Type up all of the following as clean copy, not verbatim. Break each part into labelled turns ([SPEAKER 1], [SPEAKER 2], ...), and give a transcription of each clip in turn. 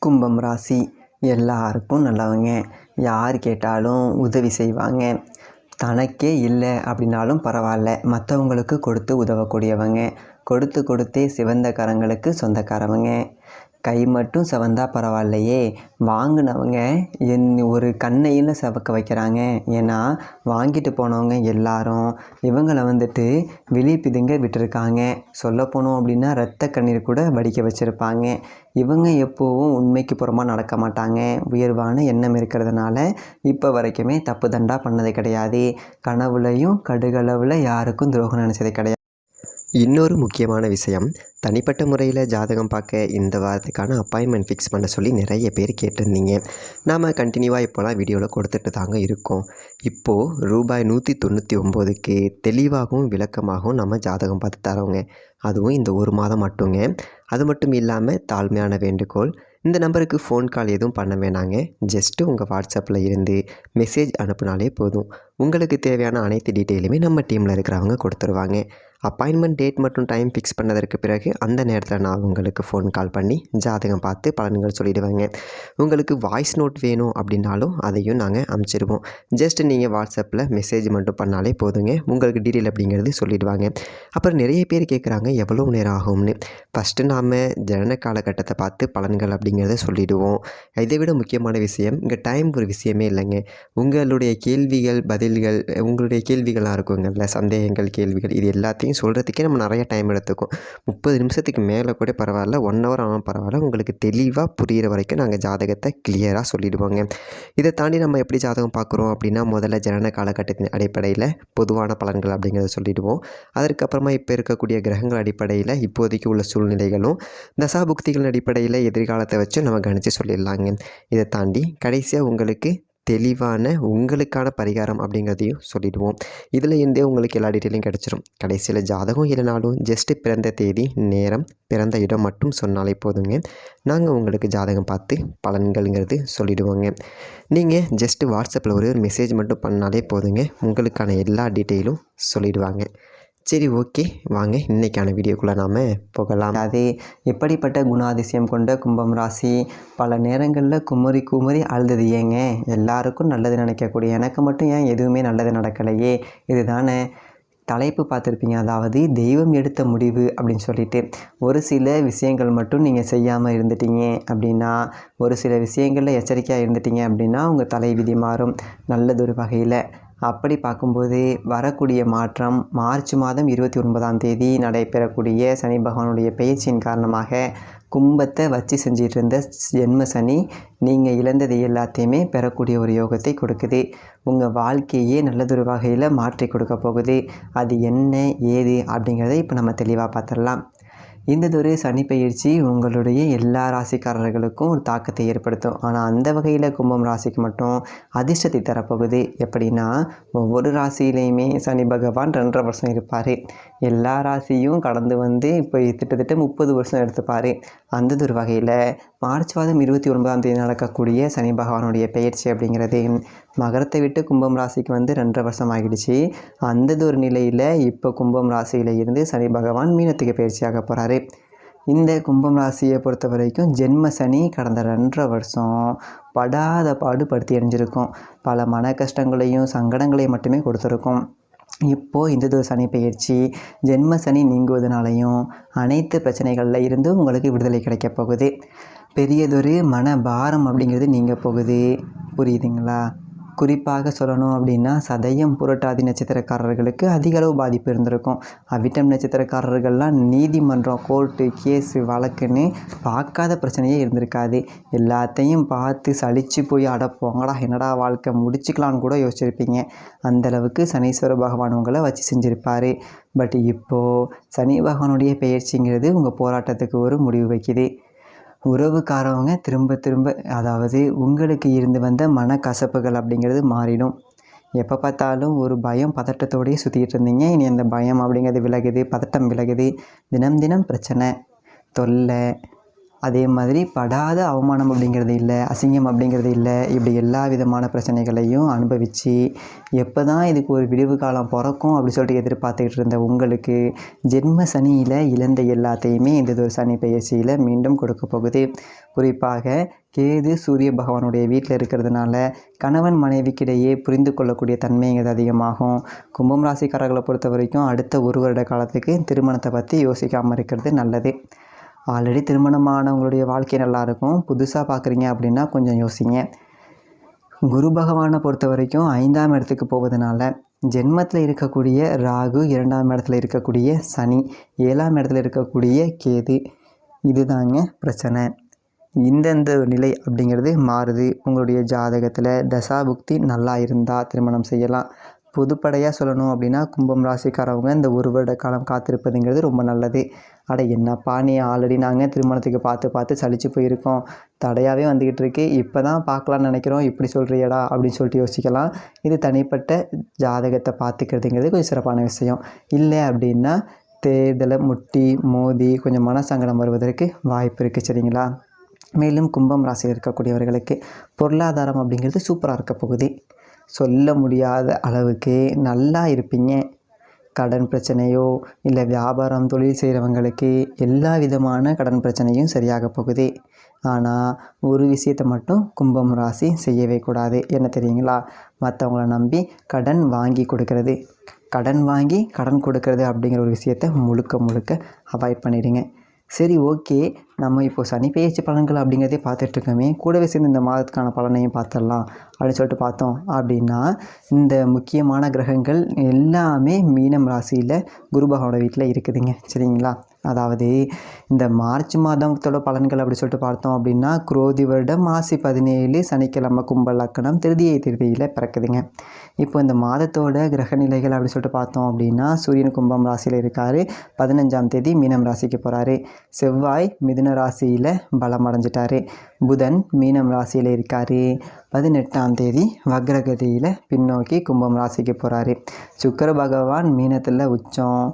[SPEAKER 1] கும்பம் ராசி எல்லாருக்கும் நல்லவங்க. யார் கேட்டாலும் உதவி செய்வாங்க. தனக்கே இல்லை அப்படின்னாலும் பரவாயில்ல, மற்றவங்களுக்கு கொடுத்து உதவக்கூடியவங்க. கொடுத்தே சிவந்த கரங்களுக்கு சொந்தக்காரவங்க. கை மட்டும் சிவந்தா பரவாயில்லையே, வாங்கினவங்க ஒரு கண்ணையில் சிவக்க வைக்கிறாங்க. ஏன்னா வாங்கிட்டு போனவங்க எல்லாரும் இவங்களை விழி பிதுங்க விட்டுருக்காங்க. சொல்லப்போனோம் அப்படின்னா இரத்த கண்ணீர் கூட வடிக்க வச்சுருப்பாங்க. இவங்க எப்போவும் உண்மைக்கு புறமாக நடக்க மாட்டாங்க. உயர்வான எண்ணம் இருக்கிறதுனால இப்போ வரைக்குமே தப்பு தண்டா பண்ணது கிடையாது. கனவுலையும் கடுகளவில் யாருக்கும் துரோகம் நினச்சது கிடையாது.
[SPEAKER 2] இன்னொரு முக்கியமான விஷயம், தனிப்பட்ட முறையில் ஜாதகம் பார்க்க இந்த வாரத்துக்கான அப்பாயின்மெண்ட் ஃபிக்ஸ் பண்ண சொல்லி நிறைய பேர் கேட்டிருந்தீங்க. நாம் கண்டினியூவாக இப்போலாம் வீடியோவில் கொடுத்துட்டு தாங்க இருக்கோம். இப்போது ரூபாய் 199க்கு தெளிவாகவும் விளக்கமாகவும் நம்ம ஜாதகம் பார்த்து தரோங்க. அதுவும் இந்த ஒரு மாதம் மட்டுங்க. அது மட்டும் இல்லாமல் தாழ்மையான வேண்டுகோள், இந்த நம்பருக்கு ஃபோன் கால் எதுவும் பண்ண வேணாங்க. ஜஸ்ட்டு உங்கள் வாட்ஸ்அப்பில் இருந்து மெசேஜ் அனுப்புனாலே போதும். உங்களுக்கு தேவையான அனைத்து டீட்டெயிலுமே நம்ம டீமில் இருக்கிறவங்க கொடுத்துருவாங்க. அப்பாயின்மெண்ட் டேட் மற்றும் டைம் ஃபிக்ஸ் பண்ணதற்கு பிறகு அந்த நேரத்தில் நான் உங்களுக்கு ஃபோன் கால் பண்ணி ஜாதகம் பார்த்து பலன்கள் சொல்லிவிடுவேங்க. உங்களுக்கு வாய்ஸ் நோட் வேணும் அப்படின்னாலும் அதையும் நாங்கள் அனுப்பிச்சிடுவோம். ஜஸ்ட் நீங்கள் வாட்ஸ்அப்பில் மெசேஜ் மட்டும் பண்ணாலே போதுங்க. உங்களுக்கு டீட்டெயில் அப்படிங்கிறது சொல்லிவிடுவாங்க. அப்புறம் நிறைய பேர் கேட்குறாங்க எவ்வளோ நேரம் ஆகும்னு. ஃபஸ்ட்டு நாம் ஜனன காலகட்டத்தை பார்த்து பலன்கள் அப்படிங்கிறத சொல்லிவிடுவோம். இதை விட முக்கியமான விஷயம், இங்கே டைம் ஒரு விஷயமே இல்லைங்க. உங்களுடைய கேள்விகள் பதில்கள், உங்களுடைய கேள்விகளாக இருக்குங்கள்ல, சந்தேகங்கள் கேள்விகள், இது எல்லாத்தையும் சொல்கிறதுக்கே நம்ம நிறைய டைம் எடுத்துக்கும். 30 நிமிஷத்துக்கு மேலே கூட பரவாயில்ல, 1 hour ஆனால் பரவாயில்ல, உங்களுக்கு தெளிவாக புரிகிற வரைக்கும் நாங்கள் ஜாதகத்தை கிளியராக சொல்லிவிடுவோங்க. இதை தாண்டி நம்ம எப்படி ஜாதகம் பார்க்குறோம் அப்படின்னா, முதல்ல ஜனன காலகட்டத்தின் அடிப்படையில் பொதுவான பலன்கள் அப்படிங்கிறத சொல்லிவிடுவோம். அதற்கப்புறமா இப்போ இருக்கக்கூடிய கிரகங்கள் அடிப்படையில் இப்போதைக்கு உள்ள சூழ்நிலைகளும் தசாபுக்திகளின் அடிப்படையில் எதிர்காலத்தை வச்சு நம்ம கணித்து சொல்லிடலாங்க. இதை தாண்டி கடைசியாக உங்களுக்கு தெளிவான உங்களுக்கான பரிகாரம் அப்படிங்கிறதையும் சொல்லிவிடுவோம். இதில் இருந்தே உங்களுக்கு எல்லா டீட்டெயிலும் கிடச்சிரும். கடைசியில் ஜாதகம் இல்லைனாலும் ஜஸ்ட்டு பிறந்த தேதி, நேரம், பிறந்த இடம் மட்டும் சொன்னாலே போதுங்க. நாங்கள் உங்களுக்கு ஜாதகம் பார்த்து பலன்கள்ங்கிறது சொல்லிவிடுவோங்க. நீங்கள் ஜஸ்ட்டு வாட்ஸ்அப்பில் ஒரு மெசேஜ் மட்டும் பண்ணாலே போதுங்க. உங்களுக்கான எல்லா டீட்டெயிலும் சொல்லிவிடுவாங்க. சரி, ஓகே, வாங்க இன்றைக்கான வீடியோக்குள்ளே நாம் போகலாம்.
[SPEAKER 1] அது எப்படிப்பட்ட குணாதிசயம் கொண்ட கும்பம் ராசி பல நேரங்களில் குமரி அழுதது ஏங்க? எல்லாருக்கும் நல்லது நினைக்கக்கூடிய எனக்கு மட்டும் ஏன் எதுவுமே நல்லது நடக்கலையே? இதுதானே தலைப்பு பார்த்துருப்பீங்க. அதாவது தெய்வம் எடுத்த முடிவு அப்படின்னு சொல்லிட்டு, ஒரு சில விஷயங்கள் மட்டும் நீங்கள் செய்யாமல் இருந்துட்டீங்க அப்படின்னா, ஒரு சில விஷயங்களில் எச்சரிக்கையாக இருந்துட்டீங்க அப்படின்னா உங்கள் தலைவிதி மாறும் நல்லதொரு வகையில். அப்படி பார்க்கும்போது வரக்கூடிய மாற்றம் மார்ச் மாதம் 29ஆம் தேதி நடைபெறக்கூடிய சனி பகவானுடைய பயிற்சியின் காரணமாக கும்பத்தை வச்சு செஞ்சிட்டு இருந்த ஜென்ம சனி நீங்கள் இழந்தது எல்லாத்தையுமே பெறக்கூடிய ஒரு யோகத்தை கொடுக்குது. உங்கள் வாழ்க்கையே நல்லதொரு வகையில் மாற்றி கொடுக்க போகுது. அது என்ன ஏது அப்படிங்கிறத இப்போ நம்ம தெளிவாக பார்த்துடலாம். இந்ததொரு சனி பயிற்சி உங்களுடைய எல்லா ராசிக்காரர்களுக்கும் ஒரு தாக்கத்தை ஏற்படுத்தும். ஆனால் அந்த வகையில் கும்பம் ராசிக்கு மட்டும் அதிர்ஷ்டத்தை தரப்போகுது. எப்படின்னா, ஒவ்வொரு ராசியிலையுமே சனி பகவான் 2.5 வருஷம் இருப்பார். எல்லா ராசியும் கடந்து இப்போ கிட்டத்தட்ட 30 வருஷம் எடுத்துப்பார். அந்ததொரு வகையில் மார்ச் மாதம் 29ஆம் தேதி நடக்கக்கூடிய சனி பகவானுடைய பயிற்சி அப்படிங்கிறது மகரத்தை விட்டு கும்பம் ராசிக்கு 2.5 வருஷம் ஆகிடுச்சு. அந்ததொரு நிலையில் இப்போ கும்பம் ராசியில் இருந்து சனி பகவான் மீனத்துக்கு பயிற்சியாக போகிறாரு. இந்த கும்பம் ராசியை பொறுத்த வரைக்கும் ஜென்ம சனி கடந்த 2.5 வருஷம் படாத பாடு படுத்தி அடைஞ்சிருக்கும். பல மன கஷ்டங்களையும் சங்கடங்களையும் மட்டுமே கொடுத்துருக்கும். இப்போது இந்த சனி பயிற்சி ஜென்ம சனி நீங்குவதனாலையும் அனைத்து பிரச்சனைகளில் இருந்து உங்களுக்கு விடுதலை கிடைக்க போகுது. பெரியதொரு மன பாரம் அப்படிங்கிறது நீங்கள் போகுது. புரியுதுங்களா? குறிப்பாக சொல்லணும் அப்படின்னா, சதயம் புரட்டாதி நட்சத்திரக்காரர்களுக்கு அதிக அளவு பாதிப்பு இருந்திருக்கும். அவிட்டம் நட்சத்திரக்காரர்கள்லாம் நீதிமன்றம், கோர்ட்டு, கேஸு, வழக்குன்னு பார்க்காத பிரச்சனையே இருந்திருக்காது. எல்லாத்தையும் பார்த்து சலித்து போய் அடப்போங்கடா என்னடா வாழ்க்கை முடிச்சுக்கலான்னு கூட யோசிச்சிருப்பீங்க. அந்தளவுக்கு சனீஸ்வர பகவான் உங்களை வச்சு செஞ்சுருப்பார். பட் இப்போது சனி பகவானுடைய பெயர்ச்சிங்கிறது உங்கள் போராட்டத்துக்கு ஒரு முடிவு வைக்குது. உறவுக்காரவங்க திரும்ப அதாவது உங்களுக்கு இருந்து வந்த மனக்கசப்புகள் அப்படிங்கிறது மாறிடும். எப்போ பார்த்தாலும் ஒரு பயம் பதட்டத்தோடையே சுற்றிக்கிட்டு இருந்தீங்க. இனி அந்த பயம் அப்படிங்கிறது விலகுது, பதட்டம் விலகுது. தினம் பிரச்சனை, தொல்லை, அதே மாதிரி படாத அவமானம் அப்படிங்கிறது இல்லை, அசிங்கம் அப்படிங்கிறது இல்லை. இப்படி எல்லா விதமான பிரச்சனைகளையும் அனுபவித்து எப்போ தான் இதுக்கு ஒரு விடிவு காலம் பிறக்கும் அப்படி சொல்லிட்டு எதிர்பார்த்துக்கிட்டு இருந்த உங்களுக்கு ஜென்ம சனியில் இழந்த எல்லாத்தையுமே இந்த ஒரு சனி பயிற்சியில் மீண்டும் கொடுக்க போகுது. குறிப்பாக கேது சூரிய பகவானுடைய வீட்டில் இருக்கிறதுனால கணவன் மனைவிக்கிடையே புரிந்து கொள்ளக்கூடிய தன்மைங்கிறது அதிகமாகும். கும்பம் ராசிக்காரர்களை பொறுத்த வரைக்கும் அடுத்த 1 வருட காலத்துக்கு திருமணத்தை பற்றி யோசிக்காமல் இருக்கிறது நல்லது. ஆல்ரெடி திருமணமானவங்களுடைய வாழ்க்கை நல்லாயிருக்கும். புதுசாக பார்க்குறீங்க அப்படின்னா கொஞ்சம் யோசிங்க. குரு பகவானை பொறுத்த வரைக்கும் 5ஆம் இடத்துக்கு போவதனால ஜென்மத்தில் இருக்கக்கூடிய ராகு, 2ஆம் இடத்துல இருக்கக்கூடிய சனி, 7ஆம் இடத்துல இருக்கக்கூடிய கேது, இதுதாங்க பிரச்சனை. இந்தந்த நிலை அப்படிங்கிறது மாறுது. உங்களுடைய ஜாதகத்தில் தசாபுக்தி நல்லா இருந்தால் திருமணம் செய்யலாம். பொதுப்படையாக சொல்லணும் அப்படின்னா கும்பம் ராசிக்காரவங்க இந்த 1 வருட காலம் காத்திருப்பதுங்கிறது ரொம்ப நல்லது. என்னப்பா நீ ஆல்ரெடி நாங்கள் திருமணத்துக்கு பார்த்து சலிச்சு போயிருக்கோம், தடையாகவே வந்துக்கிட்டு இருக்கு, இப்போ தான் பார்க்கலான்னு நினைக்கிறோம், இப்படி சொல்கிறியடா அப்படின்னு சொல்லிட்டு யோசிக்கலாம். இது தனிப்பட்ட ஜாதகத்தை பார்த்துக்கிறதுங்கிறது கொஞ்சம் சிறப்பான விஷயம். இல்லை அப்படின்னா தேர்தலை முட்டி மோதி கொஞ்சம் மனசங்கடம் வருவதற்கு வாய்ப்பு இருக்குது. சரிங்களா? மேலும் கும்பம் ராசியில் இருக்கக்கூடியவர்களுக்கு பொருளாதாரம் அப்படிங்கிறது சூப்பராக இருக்க போகுது. சொல்ல முடியாத அளவுக்கு நல்லா இருப்பீங்க. கடன் பிரச்சனையோ இல்லை வியாபாரம் தொழில் செய்கிறவங்களுக்கு எல்லா விதமான கடன் பிரச்சனையும் சரியாக போகுது. ஆனால் ஒரு விஷயத்தை மட்டும் கும்பம் ராசி செய்யவே கூடாது. என்ன தெரியுங்களா? மற்றவங்கள நம்பி கடன் வாங்கி கொடுக்கறது. கடன் வாங்கி கடன் கொடுக்கறது அப்படிங்கிற ஒரு விஷயத்தை முழுக்க அவாய்ட் பண்ணிடுங்க. சரி, ஓகே, நம்ம இப்போது சனி பெயர்ச்சி பலன்கள் அப்படிங்கிறதே பார்த்துட்ருக்கோமே, கூடவே சேர்ந்து இந்த மாதத்துக்கான பலனையும் பார்த்துடலாம் அப்படின்னு சொல்லிட்டு பார்த்தோம் அப்படின்னா, இந்த முக்கியமான கிரகங்கள் எல்லாமே மீனம் ராசியில் குரு பகவானோட வீட்டில் இருக்குதுங்க. சரிங்களா? அதாவது இந்த மார்ச் மாதத்தோட பலன்கள் அப்படி சொல்லிட்டு பார்த்தோம் அப்படின்னா, குரோதி வருடம் மாசி 17 சனிக்கிழமை கும்ப லக்கணம் திருதியில் பிறக்குதுங்க. இப்போ இந்த மாதத்தோட கிரகநிலைகள் அப்படி சொல்லிட்டு பார்த்தோம் அப்படின்னா, சூரியன் கும்பம் ராசியில் இருக்கார். 15ஆம் தேதி மீனம் ராசிக்கு போகிறாரு. செவ்வாய் மிதுன ராசியில் பலம் அடைஞ்சிட்டாரு. புதன் மீனம் ராசியில் இருக்கார். 18ஆம் தேதி வக்ரகதியில் பின்னோக்கி கும்பம் ராசிக்கு போகிறாரு. சுக்கிர பகவான் மீனத்தில் உச்சம்.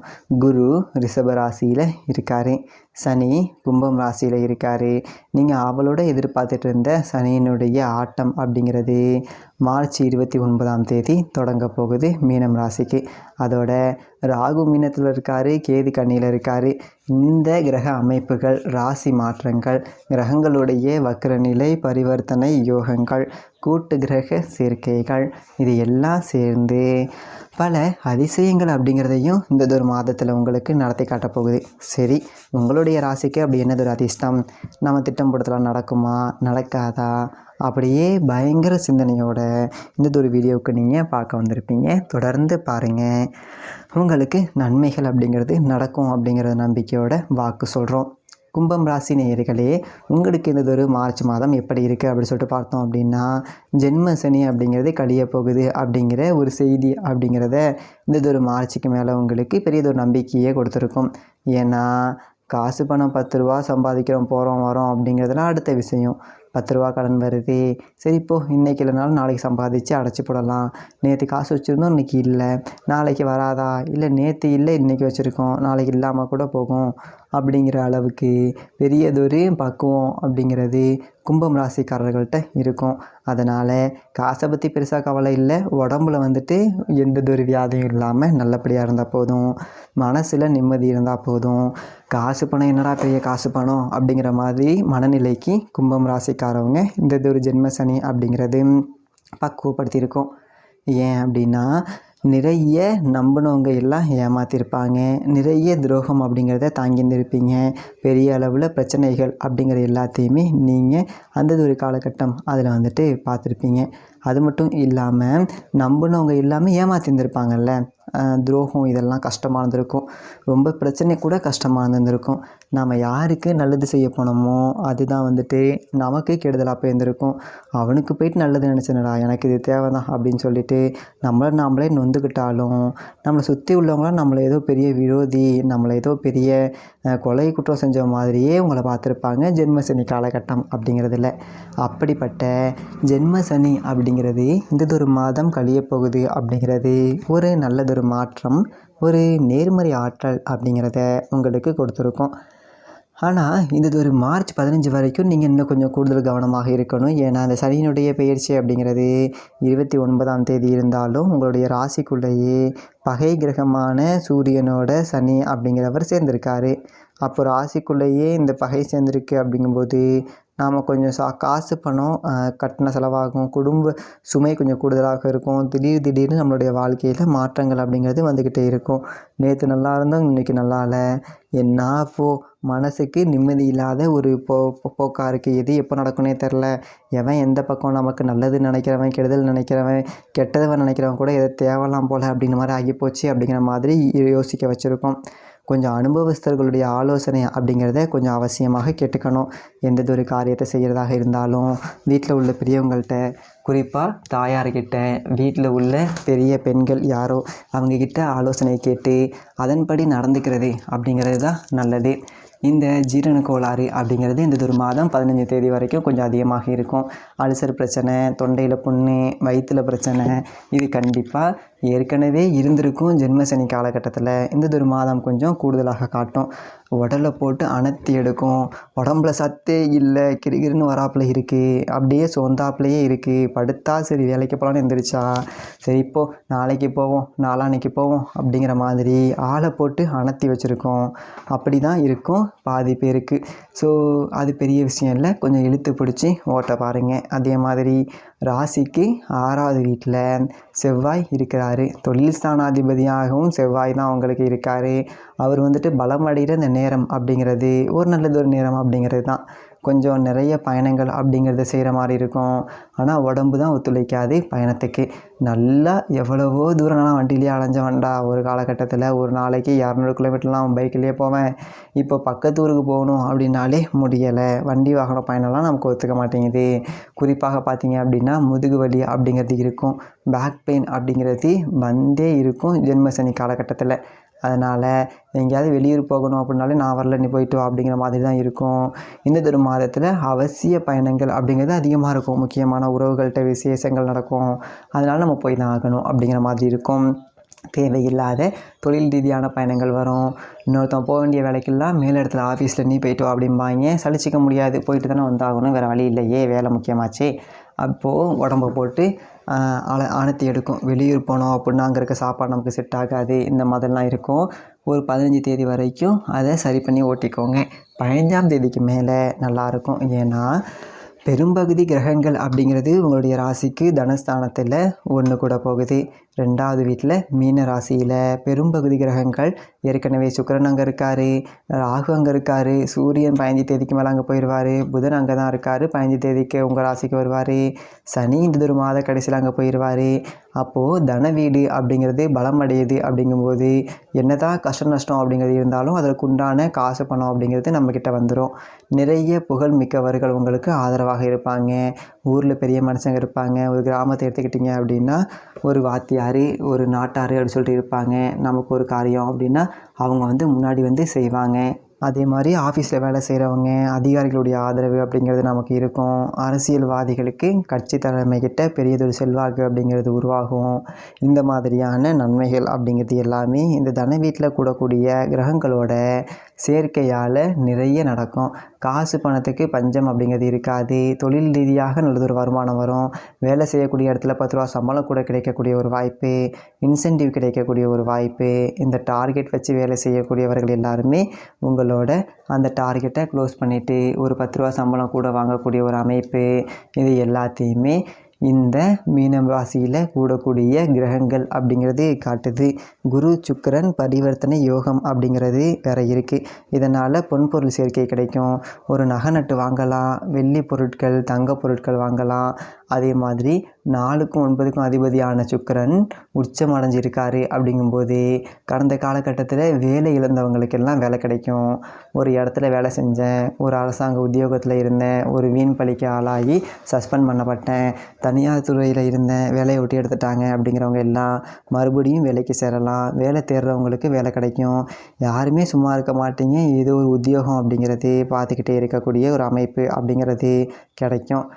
[SPEAKER 1] குரு ரிஷப ராசியில் இருக்கார். சனி கும்பம் ராசியில் இருக்கார். நீங்கள் அவளோட எதிர்பார்த்துட்டு இருந்த சனியினுடைய ஆட்டம் அப்படிங்கிறது மார்ச் 29ஆம் தேதி தொடங்க போகுது மீனம் ராசிக்கு. அதோட ராகு மீனத்தில் இருக்கார், கேது கன்னியில் இருக்கார். இந்த கிரக அமைப்புகள், ராசி மாற்றங்கள், கிரகங்களுடைய வக்ரநிலை, பரிவர்த்தனை யோகங்கள், கூட்டு கிரக சேர்க்கைகள், இது எல்லாம் சேர்ந்து பல அதிசயங்கள் அப்படிங்கிறதையும் இந்த ஒரு மாதத்தில் உங்களுக்கு நடத்தி காட்டப் போகுது. சரி, உங்களுடைய ராசிக்கு அப்படி என்னதொரு அதிர்ஷ்டம், நம்ம திட்டம் போடுறதுலாம் நடக்குமா நடக்காதா, அப்படியே பயங்கர சிந்தனையோட இந்த ஒரு வீடியோவுக்கு நீங்கள் பார்க்க வந்திருப்பீங்க. தொடர்ந்து பாருங்கள். உங்களுக்கு நன்மைகள் அப்படிங்கிறது நடக்கும் அப்படிங்கிற நம்பிக்கையோட வாக்கு சொல்கிறோம். கும்பம் ராசி நேயர்களே, உங்களுக்கு இந்த ஒரு மார்ச் மாதம் எப்படி இருக்குது அப்படின்னு சொல்லிட்டு பார்த்தோம் அப்படின்னா, ஜென்ம சனி அப்படிங்கிறது கழிய போகுது அப்படிங்கிற ஒரு செய்தி அப்படிங்கிறத இந்த ஒரு மார்ச்சுக்கு மேலே உங்களுக்கு பெரியதொரு நம்பிக்கையே கொடுத்துருக்கும். ஏன்னா காசு பணம் 10 ரூபா சம்பாதிக்கிறோம், போகிறோம் வரோம் அப்படிங்கிறதுலாம் அடுத்த விஷயம். 10 ரூபா கடன் வருது, சரி இப்போது இன்றைக்கி இல்லைனாலும் நாளைக்கு சம்பாதிச்சு அடைச்சி போடலாம். நேற்று காசு வச்சுருந்தோம், இன்றைக்கி இல்லை, நாளைக்கு வராதா, இல்லை நேற்று இல்லை இன்றைக்கி வச்சுருக்கோம், நாளைக்கு இல்லாமல் கூட போகும் அப்படிங்கிற அளவுக்கு பெரியதொரு பக்குவம் அப்படிங்கிறது கும்பம் ராசிக்காரர்கள்ட்ட இருக்கும். அதனால் காசை பற்றி பெருசாக கவலை இல்லை. உடம்புல வந்துட்டு எந்ததொரு வியாதியும் இல்லாமல் நல்லபடியாக இருந்தால் போதும், மனசில் நிம்மதி இருந்தால் போதும். காசு பணம் என்னடா பெரிய காசு பணம் அப்படிங்கிற மாதிரி மனநிலைக்கு கும்பம் ராசிக்காரவங்க இந்த ஒரு ஜென்ம சனி அப்படிங்கிறது பக்குவப்படுத்தியிருக்கோம். ஏன் அப்படின்னா, நிறைய நம்பினவங்க எல்லாம் ஏமாற்றிருப்பாங்க, நிறைய துரோகம் அப்படிங்கிறத தாங்கியிருந்திருப்பீங்க, பெரிய அளவில் பிரச்சனைகள் அப்படிங்கிற எல்லாத்தையுமே நீங்கள் அந்த ஒரு காலகட்டம் அதில் வந்துட்டு பார்த்துருப்பீங்க. அது மட்டும் இல்லாமல் நம்பினவங்க எல்லாமே ஏமாற்றிருந்துருப்பாங்கல்ல, துரோகம் இதெல்லாம் கஷ்டமாக இருந்திருக்கும். ரொம்ப பிரச்சனை கூட கஷ்டமாக இருந்திருக்கும். நாம் யாருக்கு நல்லது செய்ய போனோமோ அதுதான் வந்துட்டு நமக்கு கெடுதலாக போயிருந்திருக்கும். அவனுக்கு போயிட்டு நல்லது நினச்சனடா, எனக்கு இது தேவை தான் அப்படின்னு சொல்லிட்டு நாமளே நொந்துக்கிட்டாலும், நம்மளை சுற்றி உள்ளவங்களாம் நம்மளை ஏதோ பெரிய விரோதி, நம்மளை ஏதோ பெரிய கொலை குற்றம் செஞ்ச மாதிரியே உங்களை பார்த்துருப்பாங்க ஜென்ம சனி காலகட்டம் அப்படிங்கிறதுல. அப்படிப்பட்ட ஜென்ம சனி அப்படிங்கிறது இந்த ஒரு மாதம் கழிய போகுது அப்படிங்கிறது ஒரு நல்லதொரு மாற்றம், ஒரு நேர்மறை ஆற்றல் அப்படிங்கிறத உங்களுக்கு கொடுத்துருக்கோம். ஆனால் இந்த ஒரு மார்ச் 15 வரைக்கும் நீங்கள் இன்னும் கொஞ்சம் கூடுதல் கவனமாக இருக்கணும். ஏன்னா அந்த சனியினுடைய பெயர்ச்சி அப்படிங்கிறது 29ஆம் தேதி இருந்தாலும் உங்களுடைய ராசிக்குள்ளேயே பகை கிரகமான சூரியனோட சனி அப்படிங்கிறவர் சேர்ந்திருக்காரு. அப்போ ராசிக்குள்ளேயே இந்த பகை சேர்ந்திருக்கு அப்படிங்கும்போது நாம் கொஞ்சம் காசு பணம் கட்டண செலவாகும், குடும்ப சுமை கொஞ்சம் கூடுதலாக இருக்கும். திடீர்னு நம்மளுடைய வாழ்க்கையில் மாற்றங்கள் அப்படிங்கிறது வந்துக்கிட்டே இருக்கும். நேற்று நல்லா இருந்தோம், இன்றைக்கி நல்லா இல்லை. என்ன மனசுக்கு நிம்மதி இல்லாத ஒரு போக்காக இருக்குது. எது எப்போ நடக்கும்னே தெரில. எவன் எந்த பக்கம் நமக்கு நல்லது நினைக்கிறவன், கெடுதல் நினைக்கிறவன், கெட்டதவன் நினைக்கிறவன் கூட எதை தேவலாம் போல் அப்படிங்கிற மாதிரி ஆகிப்போச்சு அப்படிங்கிற மாதிரி யோசிக்க வச்சுருக்கோம். கொஞ்சம் அனுபவஸ்தர்களுடைய ஆலோசனை அப்படிங்கிறத கொஞ்சம் அவசியமாக கேட்டுக்கணும். எந்தது ஒரு காரியத்தை செய்கிறதாக இருந்தாலும் வீட்டில் உள்ள பெரியவங்கள்ட்ட, குறிப்பாக தாயார்கிட்ட, வீட்டில் உள்ள பெரிய பெண்கள் யாரோ அவங்கக்கிட்ட ஆலோசனை கேட்டு அதன்படி நடந்துக்கிறது அப்படிங்கிறது தான் நல்லது. இந்த ஜீரண கோளாறு அப்படிங்கிறது இந்த ஒரு மாதம் 15 தேதி வரைக்கும் கொஞ்சம் அதிகமாக இருக்கும். அல்சர் பிரச்சனை, தொண்டையில் புண்ணு, வயிற்றில் பிரச்சனை, இது கண்டிப்பாக ஏற்கனவே இருந்திருக்கும். ஜென்மசனி காலகட்டத்தில் இந்த ஒரு மாதம் கொஞ்சம் கூடுதலாக காட்டும். உடலை போட்டு அனத்தி எடுக்கும். உடம்புல சத்தே இல்லை, கிறுகிறுன்னு வராப்பில் இருக்குது, அப்படியே சோர்ந்தாப்புலையே இருக்குது. படுத்தா சரி வேலைக்கு போகலான்னு எந்திரிச்சா சரி இப்போது நாளைக்கு போவோம், நாளான்னைக்கு போவோம் அப்படிங்கிற மாதிரி ஆளை போட்டு அனத்தி வச்சுருக்கோம். அப்படி தான் இருக்கும் பாதி பேருக்கு. ஸோ அது பெரிய விஷயம் இல்லை, கொஞ்சம் இழுத்து பிடிச்சி ஓட்ட பாருங்கள். அதே மாதிரி ராசிக்கு 6வது வீட்டில் செவ்வாய் இருக்கிறாரு. தொழில் ஸ்தானாதிபதியாகவும் செவ்வாய் தான் அவங்களுக்கு இருக்கார். அவர் வந்துட்டு பலம் அடைகிற இந்த நேரம் அப்படிங்கிறது ஒரு நல்லதொரு நேரம் அப்படிங்கிறது தான். கொஞ்சம் நிறைய பயணங்கள் அப்படிங்கிறத செய்கிற மாதிரி இருக்கும். ஆனால் உடம்பு தான் ஒத்துழைக்காது பயணத்துக்கு. நல்லா எவ்வளவோ தூரம் நான் வண்டியிலே அலைஞ்சவன்டா ஒரு காலகட்டத்தில். ஒரு நாளைக்கு 200 கிலோமீட்டர்லாம் பைக்கிலே போவேன். இப்போ பக்கத்து ஊருக்கு போகணும் அப்படின்னாலே முடியலை. வண்டி வாகன பயணம்லாம் நமக்கு ஒத்துக்க மாட்டேங்குது. குறிப்பாக பார்த்தீங்க அப்படின்னா முதுகு வலி அப்படிங்கிறது இருக்கும், பேக் பெயின் அப்படிங்கிறது வந்தே இருக்கும் ஜென்மசனி காலகட்டத்தில். அதனால் எங்கேயாவது வெளியூர் போகணும் அப்படின்னாலே நான் வரல, நீ போயிட்டு வா அப்படிங்கிற மாதிரி தான் இருக்கும். இந்த ஒரு மாதத்தில் அவசிய பயணங்கள் அப்படிங்கிறது அதிகமாக இருக்கும். முக்கியமான உறவுகள்கிட்ட விசேஷங்கள் நடக்கும், அதனால் நம்ம போய் தான் ஆகணும் அப்படிங்கிற மாதிரி இருக்கும். தேவையில்லாத தொழில் ரீதியான பயணங்கள் வரும். இன்னொருத்தன் போக வேண்டிய வேலைக்கெல்லாம் மேலிடத்துல ஆஃபீஸில் நீ போயிட்டு வா அப்படிம்பாங்க. சலிச்சிக்க முடியாது, போயிட்டு தானே வந்தாகணும், வேறு வழி இல்லையே, வேலை முக்கியமாச்சே. அப்போது உடம்பை போட்டு அனத்தி எடுக்கும். வெளியூர் போனோம் அப்படின்னா அங்கே இருக்க சாப்பாடு நமக்கு செட் ஆகாது, இந்த மாதிரிலாம் இருக்கும். ஒரு 15 தேதி வரைக்கும் அதை சரி பண்ணி ஓட்டிக்கோங்க. 15ஆம் தேதிக்கு மேலே நல்லாயிருக்கும். ஏன்னா பெரும்பகுதி கிரகங்கள் அப்படிங்கிறது உங்களுடைய ராசிக்கு தனஸ்தானத்தில் ஒன்று கூட போகுது. 2வது வீட்டில் மீன ராசியில் பெரும்பகுதி கிரகங்கள் ஏற்கனவே சுக்கிரன் அங்கே இருக்கார், ராகு அங்கே இருக்கார், சூரியன் 15 தேதிக்கு மேலே அங்கே போயிடுவார், புதன் அங்கே தான் இருக்கார், 15 தேதிக்கு உங்கள் ராசிக்கு வருவார், சனி இந்த ஒரு மாத கடைசியில் அங்கே போயிடுவார். அப்போது தன வீடு அப்படிங்கிறது பலம் அடையுது. அப்படிங்கும்போது என்ன தான் கஷ்டம் நஷ்டம் அப்படிங்கிறது இருந்தாலும் அதற்கு உண்டான காசு பணம் அப்படிங்கிறது நம்மக்கிட்ட வந்துடும். நிறைய புகழ் மிக்கவர்கள் உங்களுக்கு ஆதரவாக இருப்பாங்க. ஊரில் பெரிய மனுஷங்க இருப்பாங்க. ஒரு கிராமத்தை எடுத்துக்கிட்டிங்க அப்படின்னா ஒரு வாத்தியார், ஒரு நாட்டார் அப்படி சொல்லிட்டு இருப்பாங்க. நமக்கு ஒரு காரியம் அப்படின்னா அவங்க முன்னாடி செய்வாங்க. அதே மாதிரி ஆஃபீஸில் வேலை செய்கிறவங்க, அதிகாரிகளுடைய ஆதரவு அப்படிங்கிறது நமக்கு இருக்கும். அரசியல்வாதிகளுக்கு கட்சி தலைமைக்கிட்ட பெரியதொரு செல்வாக்கு அப்படிங்கிறது உருவாகும். இந்த மாதிரியான நன்மைகள் அப்படிங்கிறது எல்லாமே இந்த தன வீட்டில் கூடக்கூடிய கிரகங்களோட சேர்க்கையால் நிறைய நடக்கும். காசு பணத்துக்கு பஞ்சம் அப்படிங்கிறது இருக்காது. தொழில் ரீதியாக நல்லதொரு வருமானம் வரும். வேலை செய்யக்கூடிய இடத்துல 10 ரூபா சம்பளம் கூட கிடைக்கக்கூடிய ஒரு வாய்ப்பு, இன்சென்டிவ் கிடைக்கக்கூடிய ஒரு வாய்ப்பு. இந்த டார்கெட் வச்சு வேலை செய்யக்கூடியவர்கள் எல்லாருமே உங்களோட அந்த டார்கெட்டை க்ளோஸ் பண்ணிவிட்டு ஒரு 10 ரூபா சம்பளம் கூட வாங்கக்கூடிய ஒரு அமைப்பு, இது எல்லாத்தையுமே இந்த மீனம் ராசியில் கூடக்கூடிய கிரகங்கள் அப்படிங்கிறது காட்டுது. குரு சுக்கிரன் பரிவர்த்தனை யோகம் அப்படிங்கிறது வேறு இருக்குது. இதனால் பொன்பொருள் சேர்க்கை கிடைக்கும். ஒரு நகை நட்டு வாங்கலாம், வெள்ளி பொருட்கள், தங்க பொருட்கள் வாங்கலாம். அதே மாதிரி 4க்கும் 9க்கும் அதிபதியான சுக்கிரன் உச்சம் அடைஞ்சிருக்காரு. அப்படிங்கும்போது கடந்த காலகட்டத்தில் வேலை இழந்தவங்களுக்கெல்லாம் வேலை கிடைக்கும். ஒரு இடத்துல வேலை செஞ்சேன், ஒரு அரசாங்க உத்தியோகத்தில் இருந்தேன், ஒரு வீண் பழிக்கு ஆளாகி சஸ்பெண்ட் பண்ணப்பட்டேன், தனியார் துறையில் இருந்தேன், வேலையை விட்டு எடுத்துட்டாங்க அப்படிங்கிறவங்க எல்லாம் மறுபடியும் வேலைக்கு சேரலாம். வேலை தேடுறவங்களுக்கு வேலை கிடைக்கும். யாருமே சும்மா இருக்க மாட்டீங்க. ஏதோ ஒரு உத்தியோகம் அப்படிங்கிறது பார்த்துக்கிட்டே இருக்கக்கூடிய ஒரு அமைப்பு அப்படிங்கிறது கிடைக்கும்.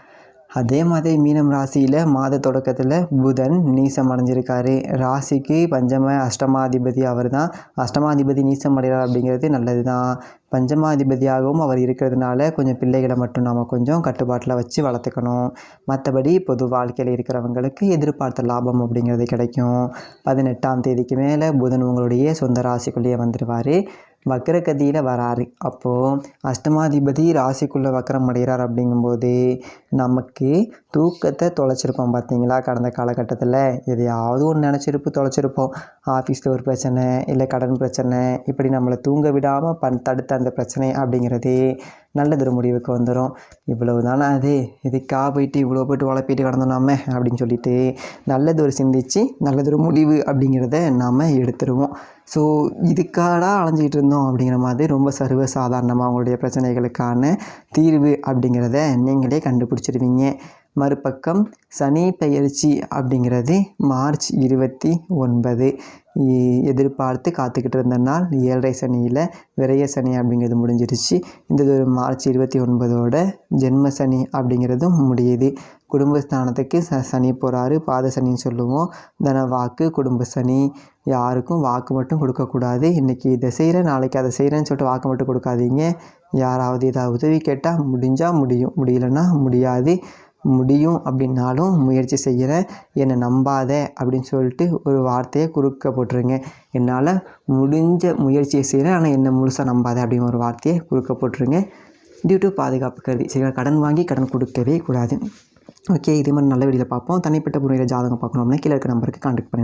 [SPEAKER 1] அதே மாதிரி மீனம் ராசியில் மாத தொடக்கத்தில் புதன் நீசம் அடைஞ்சிருக்காரு. ராசிக்கு பஞ்சம அஷ்டமாதிபதி அவர் தான். அஷ்டமாதிபதி நீசம் அடைகிறார் அப்படிங்கிறது நல்லது தான். பஞ்சமாதிபதியாகவும் அவர் இருக்கிறதுனால கொஞ்சம் பிள்ளைகளை மட்டும் நம்ம கொஞ்சம் கட்டுப்பாட்டில் வச்சு வளர்த்துக்கணும். மற்றபடி பொது வாழ்க்கையில் இருக்கிறவங்களுக்கு எதிர்பார்த்த லாபம் அப்படிங்கிறது கிடைக்கும். 18ஆம் தேதிக்கு மேலே புதன் உங்களுடைய சொந்த ராசிக்குள்ளேயே வந்துடுவார். வக்ரகதியில் வராரு. அப்போது அஷ்டமாதிபதி ராசிக்குள்ளே வக்ரம் அடைகிறார் அப்படிங்கும்போது நமக்கு தூக்கத்தை தொலைச்சிருப்போம் பார்த்தீங்களா. கடந்த காலகட்டத்தில் எதையாவது ஒன்று நினச்சிருப்பு தொலைச்சிருப்போம். ஆஃபீஸில் ஒரு பிரச்சனை, இல்லை கடன் பிரச்சனை, இப்படி நம்மளை தூங்க விடாமல் தடுத்த அந்த பிரச்சனை அப்படிங்கிறது நல்லதொரு முடிவுக்கு வந்துடும். இவ்வளவு தானே அது, இதுக்காக போயிட்டு இவ்வளோ போய்ட்டு உழப்பிட்டு கிடந்தோம் நாம அப்படின்னு சொல்லிட்டு நல்லதொரு சிந்தித்து நல்லதொரு முடிவு அப்படிங்கிறத நாம் எடுத்துருவோம். ஸோ இதுக்காடா அலைஞ்சிக்கிட்டு இருந்தோம் அப்படிங்கிற மாதிரி ரொம்ப சர்வசாதாரணமாக அவங்களுடைய பிரச்சனைகளுக்கான தீர்வு அப்படிங்கிறத நீங்களே கண்டுபிடிச்சிருவீங்க. மறுபக்கம் சனி பெயர்ச்சி அப்படிங்கிறது மார்ச் 29 எதிர்பார்த்து காத்துக்கிட்டு இருந்த நாள் 7.5 சனியில் விரைய சனி அப்படிங்கிறது முடிஞ்சிருச்சு. இந்த ஒரு மார்ச் 29ஓட ஜென்ம சனி அப்படிங்கிறதும் முடியுது. குடும்பஸ்தானத்துக்கு சனி போகிறாரு, பாத சனின்னு சொல்லுவோம். தன வாக்கு குடும்ப சனி. யாருக்கும் வாக்கு மட்டும் கொடுக்கக்கூடாது. இன்றைக்கி இதை செய்கிறேன் நாளைக்கு அதை செய்கிறேன்னு சொல்லிட்டு வாக்கு மட்டும் கொடுக்காதீங்க. யாராவது ஏதாவது உதவி கேட்டால் முடிஞ்சால் முடியும், முடியலன்னா முடியாது. முடியும் அப்படின்னாலும் முயற்சி செய்கிறேன், என்னை நம்பாத அப்படின்னு சொல்லிட்டு ஒரு வார்த்தையை குறுக்க போட்டுருங்க. என்னால் முடிஞ்ச முயற்சியை செய்கிறேன், ஆனால் என்னை முழுசாக நம்பாத அப்படின்னு ஒரு வார்த்தையை குறுக்க போட்டுருங்க. டியூ டு பாதுகாப்பு கருதி சரிங்களா. கடன் வாங்கி கடன் கொடுக்கவே கூடாது. ஓகே, இதே மாதிரி நல்ல வீடியோவில் பார்ப்போம். தனிப்பட்ட முறையில் ஜாதகம் பார்க்கணும்னா கீழே இருக்க நம்பருக்கு கான்டாக்ட் பண்ணுங்கள்.